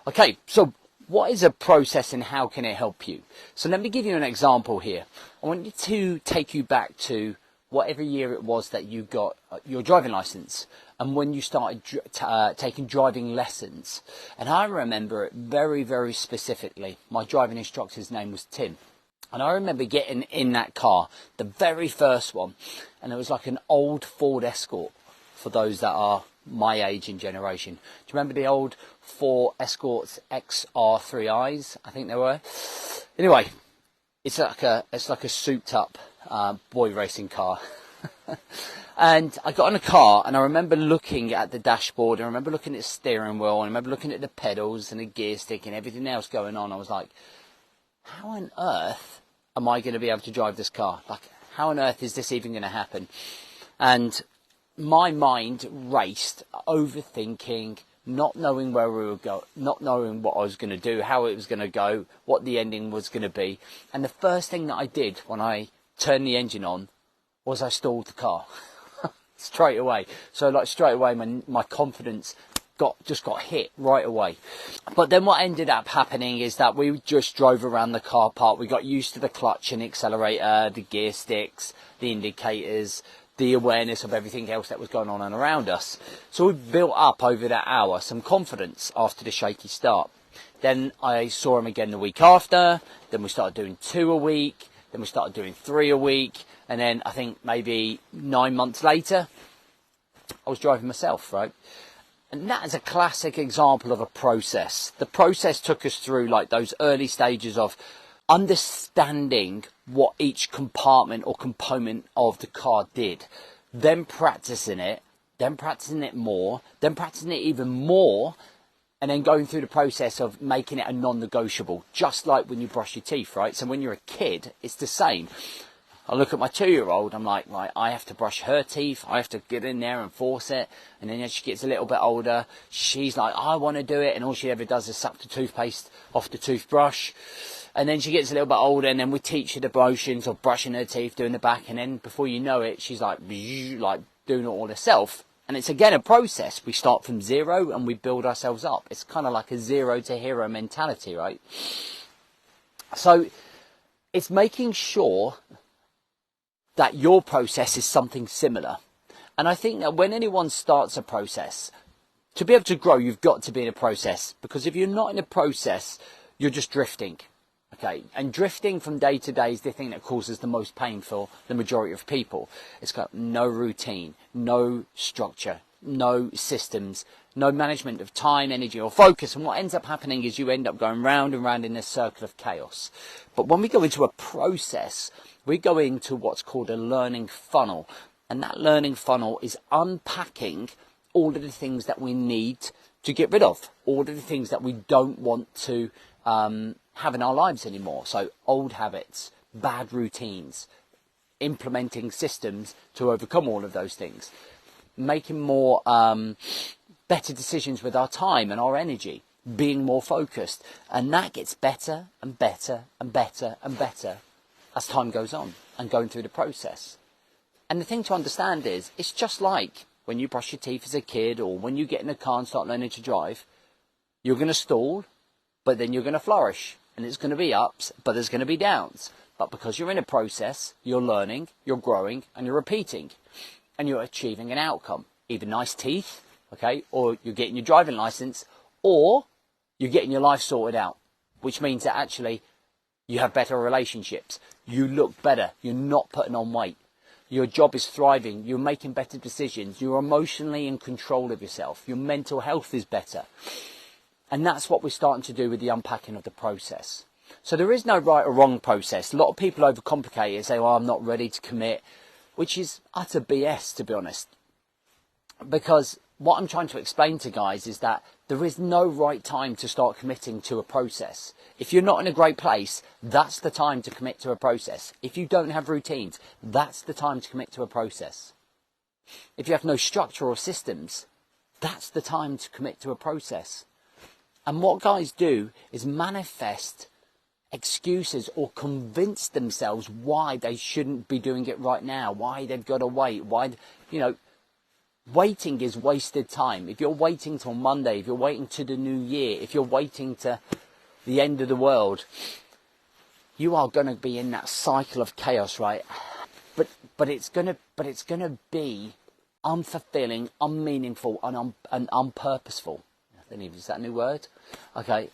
Okay, so what is a process and how can it help you? So let me give you an example here. I want you to take you back to whatever year it was that you got your driving license and when you started taking driving lessons. And I remember it very, very specifically. My driving instructor's name was Tim. And I remember getting in that car, the very first one, and it was like an old Ford Escort for those that are my age and generation. Do you remember the old Ford Escorts XR3Is? I think they were. Anyway, it's like a souped up boy racing car. And I got in a car and I remember looking at the dashboard, and I remember looking at the steering wheel, and I remember looking at the pedals and the gear stick and everything else going on. I was like, how on earth am I going to be able to drive this car? Like, how on earth is this even going to happen? And my mind raced, overthinking, not knowing where we would go, not knowing what I was going to do, how it was going to go, what the ending was going to be. And the first thing that I did when I turned the engine on was I stalled the car straight away. So like straight away, my confidence just got hit right away. But then what ended up happening is that we just drove around the car park. We got used to the clutch and accelerator, the gear sticks, the indicators, the awareness of everything else that was going on and around us. So we built up over that hour some confidence after the shaky start. Then I saw him again the week after. Then we started doing 2 a week. Then we started doing 3 a week. And then I think maybe 9 months later, I was driving myself, right? And that is a classic example of a process. The process took us through like those early stages of understanding what each compartment or component of the car did, then practicing it more, then practicing it even more, and then going through the process of making it a non-negotiable, just like when you brush your teeth, right? So when you're a kid, it's the same. I look at my 2-year-old, I'm like, right, I have to brush her teeth, I have to get in there and force it. And then as she gets a little bit older, she's like, I want to do it. And all she ever does is suck the toothpaste off the toothbrush. And then she gets a little bit older, and then we teach her the motions of brushing her teeth, doing the back. And then before you know it, she's like doing it all herself. And it's again a process. We start from zero and we build ourselves up. It's kind of like a zero to hero mentality, right? So it's making sure that your process is something similar. And I think that when anyone starts a process, to be able to grow, you've got to be in a process. Because if you're not in a process, you're just drifting. Okay, and drifting from day to day is the thing that causes the most pain for the majority of people. It's got no routine, no structure, no systems, no management of time, energy or focus. And what ends up happening is you end up going round and round in this circle of chaos. But when we go into a process, we go into what's called a learning funnel. And that learning funnel is unpacking all of the things that we need to get rid of, all of the things that we don't want to have in our lives anymore. So old habits, bad routines, implementing systems to overcome all of those things, making more better decisions with our time and our energy, being more focused. And that gets better and better and better and better as time goes on and going through the process. And the thing to understand is, it's just like when you brush your teeth as a kid, or when you get in a car and start learning to drive. You're going to stall, but then you're going to flourish. And it's going to be ups, but there's going to be downs. But because you're in a process, you're learning, you're growing, and you're repeating. And you're achieving an outcome. Either nice teeth, okay, or you're getting your driving license, or you're getting your life sorted out. Which means that actually you have better relationships. You look better. You're not putting on weight. Your job is thriving. You're making better decisions. You're emotionally in control of yourself. Your mental health is better. And that's what we're starting to do with the unpacking of the process. So there is no right or wrong process. A lot of people overcomplicate it and say, well, I'm not ready to commit, which is utter BS, to be honest. Because what I'm trying to explain to guys is that there is no right time to start committing to a process. If you're not in a great place, that's the time to commit to a process. If you don't have routines, that's the time to commit to a process. If you have no structure or systems, that's the time to commit to a process. And what guys do is manifest excuses or convince themselves why they shouldn't be doing it right now, why they've got to wait, why, Waiting is wasted time. If you're waiting till Monday, if you're waiting to the new year, if you're waiting to the end of the world, you are going to be in that cycle of chaos, right? But it's going to be unfulfilling, unmeaningful, and unpurposeful. I don't even, is that a new word? Okay,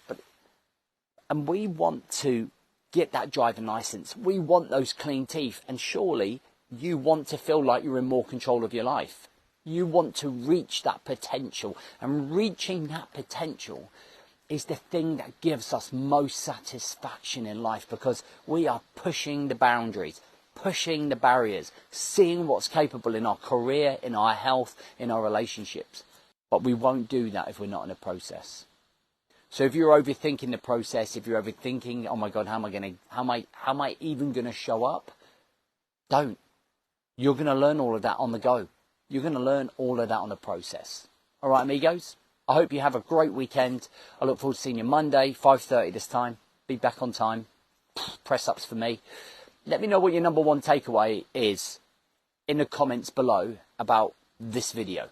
and we want to get that driving license. We want those clean teeth, and surely you want to feel like you're in more control of your life. You want to reach that potential, and reaching that potential is the thing that gives us most satisfaction in life, because we are pushing the boundaries, pushing the barriers, seeing what's capable in our career, in our health, in our relationships. But we won't do that if we're not in a process. So if you're overthinking the process, if you're overthinking, oh my God, how am I even going to show up? Don't. You're going to learn all of that on the go. You're going to learn all of that on the process. All right, amigos? I hope you have a great weekend. I look forward to seeing you Monday, 5:30 this time. Be back on time. Press ups for me. Let me know what your number one takeaway is in the comments below about this video.